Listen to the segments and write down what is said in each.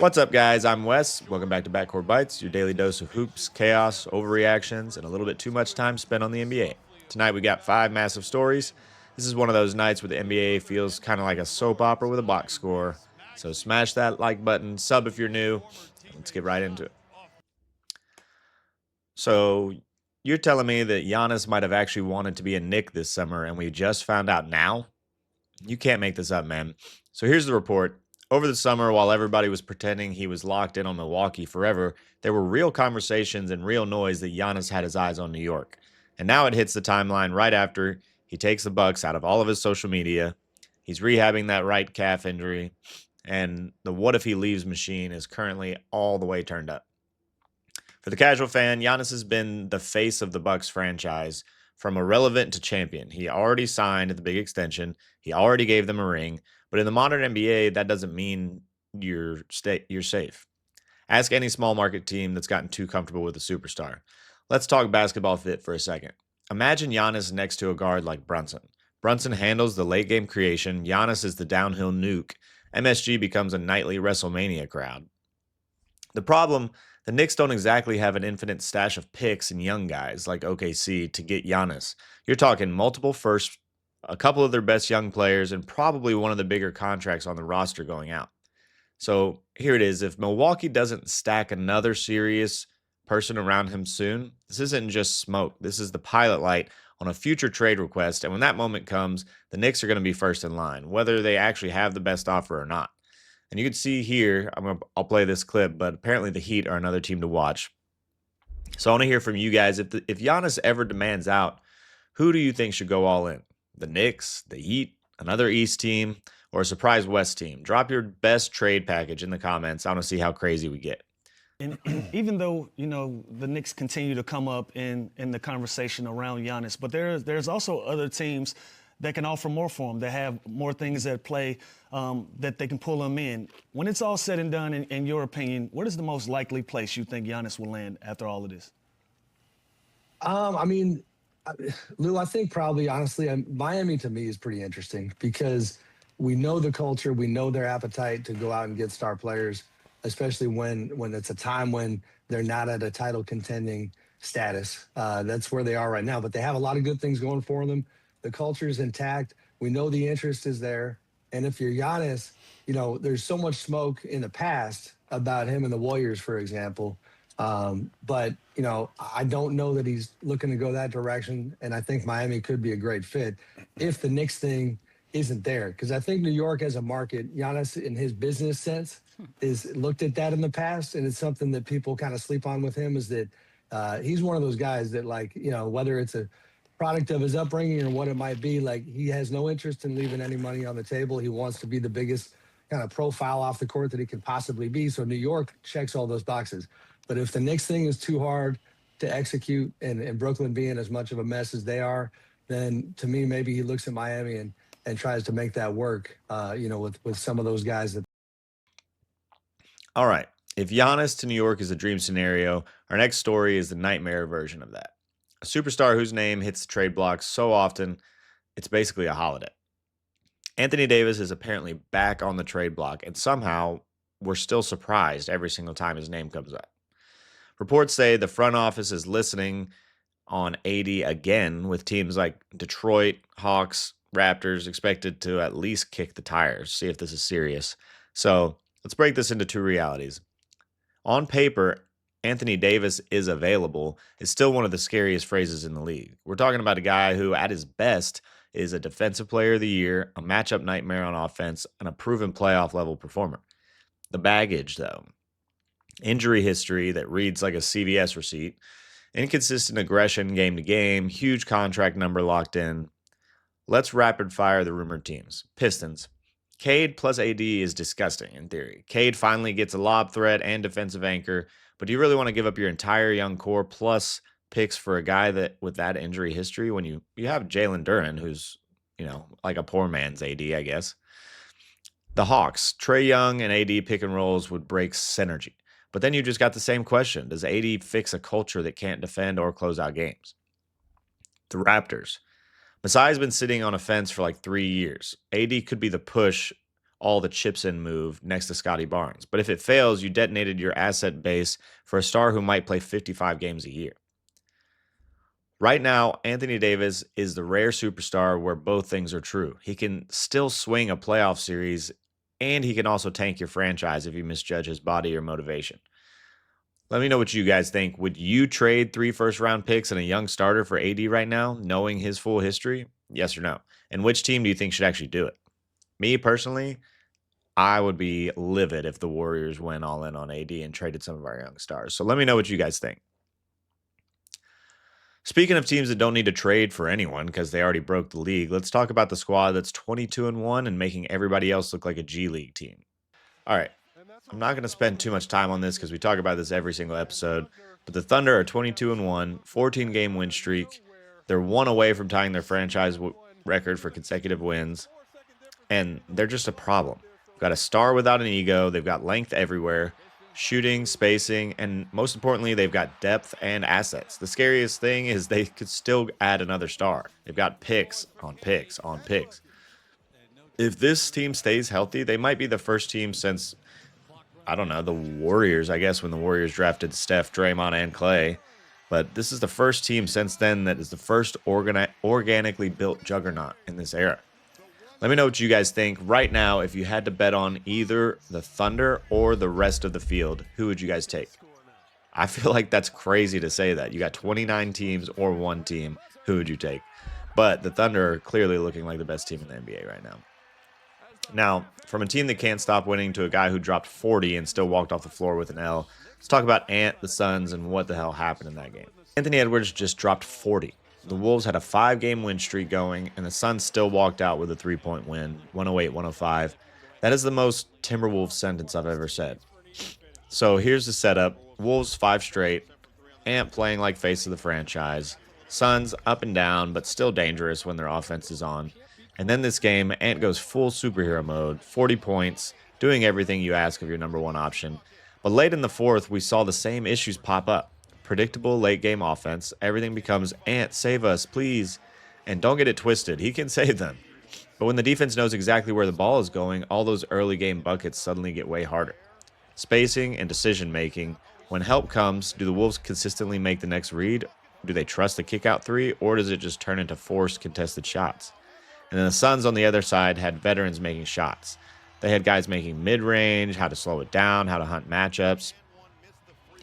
What's up, guys? I'm Wes. Welcome back to Backcourt Bytes, your daily dose of hoops, chaos, overreactions, and a little bit too much time spent on the NBA. Tonight, we got 5 massive stories. This is one of those nights where the NBA feels kind of like a soap opera with a box score. So smash that like button, sub if you're new, and let's get right into it. So, you're telling me that Giannis might have actually wanted to be a Knick this summer, and we just found out now? You can't make this up, man. So here's the report. Over the summer, while everybody was pretending he was locked in on Milwaukee forever, there were real conversations and real noise that Giannis had his eyes on New York. And now it hits the timeline right after he takes the Bucks out of all of his social media. He's rehabbing that right calf injury, and the what if he leaves machine is currently all the way turned up. For the casual fan, Giannis has been the face of the Bucks franchise from irrelevant to champion. He already signed the big extension. He already gave them a ring. But in the modern NBA, that doesn't mean you're safe. Ask any small market team that's gotten too comfortable with a superstar. Let's talk basketball fit for a second. Imagine Giannis next to a guard like Brunson. Brunson handles the late game creation. Giannis is the downhill nuke. MSG becomes a nightly WrestleMania crowd. The problem, the Knicks don't exactly have an infinite stash of picks and young guys like OKC to get Giannis. You're talking multiple firsts, a couple of their best young players, and probably one of the bigger contracts on the roster going out. So here it is. If Milwaukee doesn't stack another serious person around him soon, this isn't just smoke. This is the pilot light on a future trade request. And when that moment comes, the Knicks are going to be first in line, whether they actually have the best offer or not. And you can see here, I'll play this clip, but apparently the Heat are another team to watch. So I want to hear from you guys. If Giannis ever demands out, who do you think should go all in? The Knicks, the Heat, another East team, or a surprise West team? Drop your best trade package in the comments. I want to see how crazy we get. And even though the Knicks continue to come up in the conversation around Giannis, but there's also other teams that can offer more for him, that have more things at play, that they can pull him in. When it's all said and done, in your opinion, what is the most likely place you think Giannis will land after all of this? I mean, Lou, I think probably honestly, Miami to me is pretty interesting because we know the culture, we know their appetite to go out and get star players, especially when it's a time when they're not at a title contending status. That's where they are right now, but they have a lot of good things going for them. The culture is intact. We know the interest is there, and if you're Giannis, there's so much smoke in the past about him and the Warriors, for example. But I don't know that he's looking to go that direction, and I think Miami could be a great fit if the Knicks thing isn't there. Because I think New York as a market, Giannis in his business sense is looked at that in the past, and it's something that people kind of sleep on with him is that he's one of those guys that whether it's a product of his upbringing or what it might be, like he has no interest in leaving any money on the table. He wants to be the biggest kind of profile off the court that he can possibly be. So New York checks all those boxes. But if the Knicks thing is too hard to execute and Brooklyn being as much of a mess as they are, then to me, maybe he looks at Miami and tries to make that work, with some of those guys that. All right. If Giannis to New York is a dream scenario, our next story is the nightmare version of that. A superstar whose name hits the trade block so often, it's basically a holiday. Anthony Davis is apparently back on the trade block, and somehow we're still surprised every single time his name comes up. Reports say the front office is listening on AD again, with teams like Detroit, Hawks, Raptors expected to at least kick the tires, see if this is serious. So let's break this into two realities. On paper, Anthony Davis is available is still one of the scariest phrases in the league. We're talking about a guy who, at his best, is a defensive player of the year, a matchup nightmare on offense, and a proven playoff level performer. The baggage, though, injury history that reads like a CVS receipt, inconsistent aggression game to game, huge contract number locked in. Let's rapid fire the rumored teams. Pistons. Cade plus AD is disgusting in theory. Cade finally gets a lob threat and defensive anchor, but do you really want to give up your entire young core plus picks for a guy that with that injury history when you have Jalen Duren, who's, like a poor man's AD, I guess. The Hawks, Trae Young and AD pick and rolls would break synergy. But then you just got the same question. Does AD fix a culture that can't defend or close out games? The Raptors. Masai's been sitting on a fence for like 3 years. AD could be the push all the chips in move next to Scotty Barnes. But if it fails, you detonated your asset base for a star who might play 55 games a year. Right now, Anthony Davis is the rare superstar where both things are true. He can still swing a playoff series, and he can also tank your franchise if you misjudge his body or motivation. Let me know what you guys think. Would you trade 3 first-round picks and a young starter for AD right now, knowing his full history? Yes or no? And which team do you think should actually do it? Me, personally, I would be livid if the Warriors went all in on AD and traded some of our young stars. So let me know what you guys think. Speaking of teams that don't need to trade for anyone because they already broke the league, let's talk about the squad that's 22-1 and making everybody else look like a G League team. All right, I'm not going to spend too much time on this because we talk about this every single episode, but the Thunder are 22-1, 14-game win streak. They're one away from tying their franchise record for consecutive wins, and they're just a problem. They've got a star without an ego. They've got length everywhere. Shooting, spacing, and most importantly, they've got depth and assets. The scariest thing is they could still add another star. They've got picks on picks on picks. If this team stays healthy, they might be the first team since, I don't know, the Warriors, I guess, when the Warriors drafted Steph, Draymond, and Clay. But this is the first team since then that is the first organically built juggernaut in this era. Let me know what you guys think. Right now, if you had to bet on either the Thunder or the rest of the field, who would you guys take? I feel like that's crazy to say that. You got 29 teams or one team. Who would you take? But the Thunder are clearly looking like the best team in the NBA right now. Now, from a team that can't stop winning to a guy who dropped 40 and still walked off the floor with an L, let's talk about Ant, the Suns, and what the hell happened in that game. Anthony Edwards just dropped 40. The Wolves had a 5-game win streak going, and the Suns still walked out with a 3-point win, 108-105. That is the most Timberwolves sentence I've ever said. So here's the setup. Wolves 5 straight. Ant playing like face of the franchise. Suns up and down, but still dangerous when their offense is on. And then this game, Ant goes full superhero mode, 40 points, doing everything you ask of your number one option. But late in the fourth, we saw the same issues pop up. Predictable late game offense. Everything becomes, Ant, save us, please. And don't get it twisted. He can save them. But when the defense knows exactly where the ball is going, all those early game buckets suddenly get way harder. Spacing and decision making. When help comes, do the Wolves consistently make the next read? Do they trust the kick out three? Or does it just turn into forced contested shots? And then the Suns on the other side had veterans making shots. They had guys making mid-range, how to slow it down, how to hunt matchups.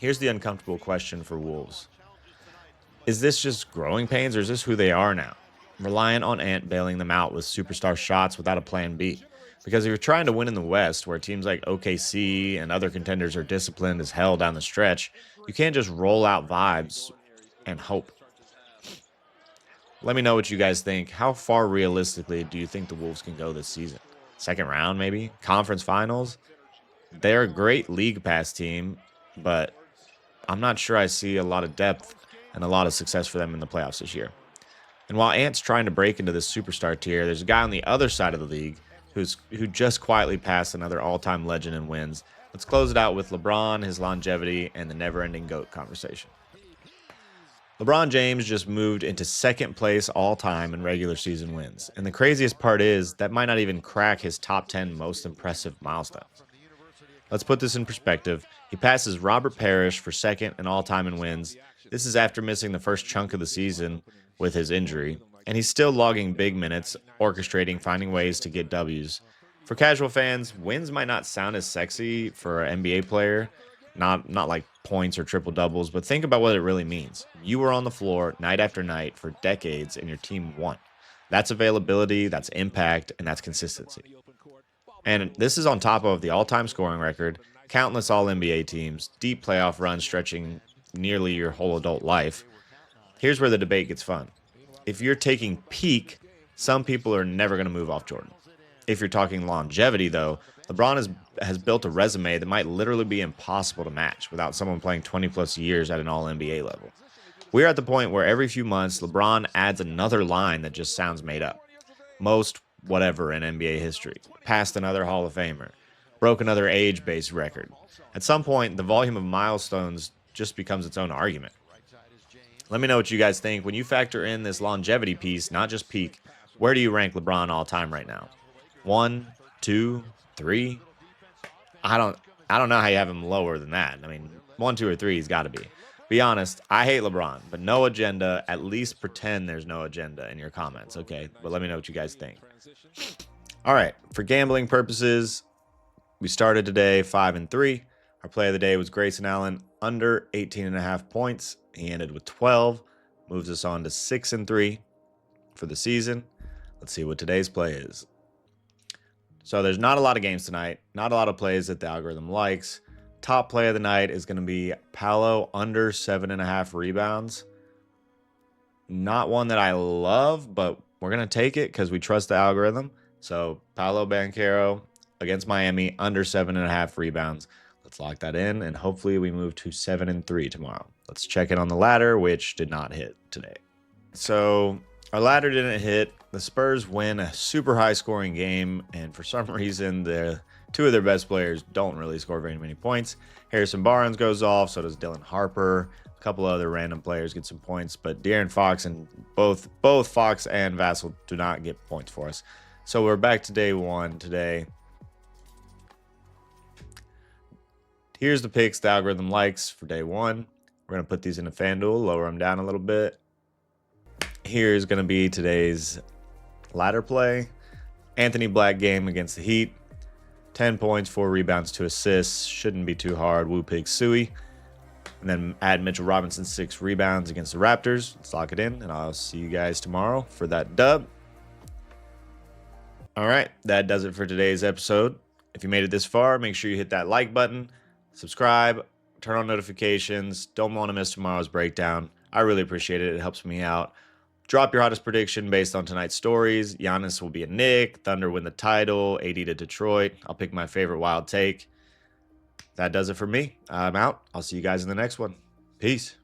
Here's the uncomfortable question for Wolves. Is this just growing pains or is this who they are now? Reliant on Ant bailing them out with superstar shots without a plan B. Because if you're trying to win in the West, where teams like OKC and other contenders are disciplined as hell down the stretch, you can't just roll out vibes and hope. Let me know what you guys think. How far realistically do you think the Wolves can go this season? Second round, maybe? Conference finals? They're a great league pass team, but I'm not sure I see a lot of depth and a lot of success for them in the playoffs this year. And while Ant's trying to break into this superstar tier, there's a guy on the other side of the league who just quietly passed another all-time legend in wins. Let's close it out with LeBron, his longevity, and the never-ending GOAT conversation. LeBron James just moved into second place all-time in regular season wins. And the craziest part is that might not even crack his top 10 most impressive milestones. Let's put this in perspective. He passes Robert Parrish for second in all-time in wins. This is after missing the first chunk of the season with his injury. And he's still logging big minutes, orchestrating, finding ways to get W's. For casual fans, wins might not sound as sexy for an NBA player, not like points or triple doubles, but think about what it really means. You were on the floor night after night for decades and your team won. That's availability, that's impact, and that's consistency. And this is on top of the all-time scoring record, countless All-NBA teams, deep playoff runs stretching nearly your whole adult life. Here's where the debate gets fun. If you're taking peak, some people are never going to move off Jordan. If you're talking longevity, though, LeBron has built a resume that might literally be impossible to match without someone playing 20-plus years at an All-NBA level. We're at the point where every few months, LeBron adds another line that just sounds made up. Most whatever in NBA history. Passed another Hall of Famer. Broke another age-based record. At some point, the volume of milestones just becomes its own argument. Let me know what you guys think. When you factor in this longevity piece, not just peak, where do you rank LeBron all-time right now? 1, 2, 3. I don't know how you have him lower than that. I mean, 1, 2, or 3 he's got to be. Be honest, I hate LeBron, but no agenda. At least pretend there's no agenda in your comments, okay? But let me know what you guys think. All right, for gambling purposes, we started today 5-3. Our play of the day was Grayson Allen under 18.5 points. He ended with 12, moves us on to 6-3 for the season. Let's see what today's play is. So there's not a lot of games tonight, not a lot of plays that the algorithm likes. Top play of the night is going to be Paolo under 7.5 rebounds. Not one that I love, but we're going to take it because we trust the algorithm. So Paolo Banchero against Miami under 7.5 rebounds. Let's lock that in, and hopefully we move to 7-3 tomorrow. Let's check in on the ladder, which did not hit today. So our ladder didn't hit. The Spurs win a super high scoring game, and for some reason, the two of their best players don't really score very many points. Harrison Barnes goes off, so does Dylan Harper. A couple other random players get some points, but De'Aaron Fox and both Fox and Vassell do not get points for us. So we're back to day 1 today. Here's the picks the algorithm likes for day 1. We're going to put these into FanDuel, lower them down a little bit. Here's going to be today's ladder play. Anthony Black game against the Heat. 10 points, 4 rebounds, 2 assists. Shouldn't be too hard. Woo Pig Suey. And then add Mitchell Robinson 6 rebounds against the Raptors. Let's lock it in, and I'll see you guys tomorrow for that dub. All right, that does it for today's episode. If you made it this far, make sure you hit that like button, subscribe, turn on notifications. Don't want to miss tomorrow's breakdown. I really appreciate it. It helps me out. Drop your hottest prediction based on tonight's stories. Giannis will be a Knick. Thunder win the title. AD to Detroit. I'll pick my favorite wild take. That does it for me. I'm out. I'll see you guys in the next one. Peace.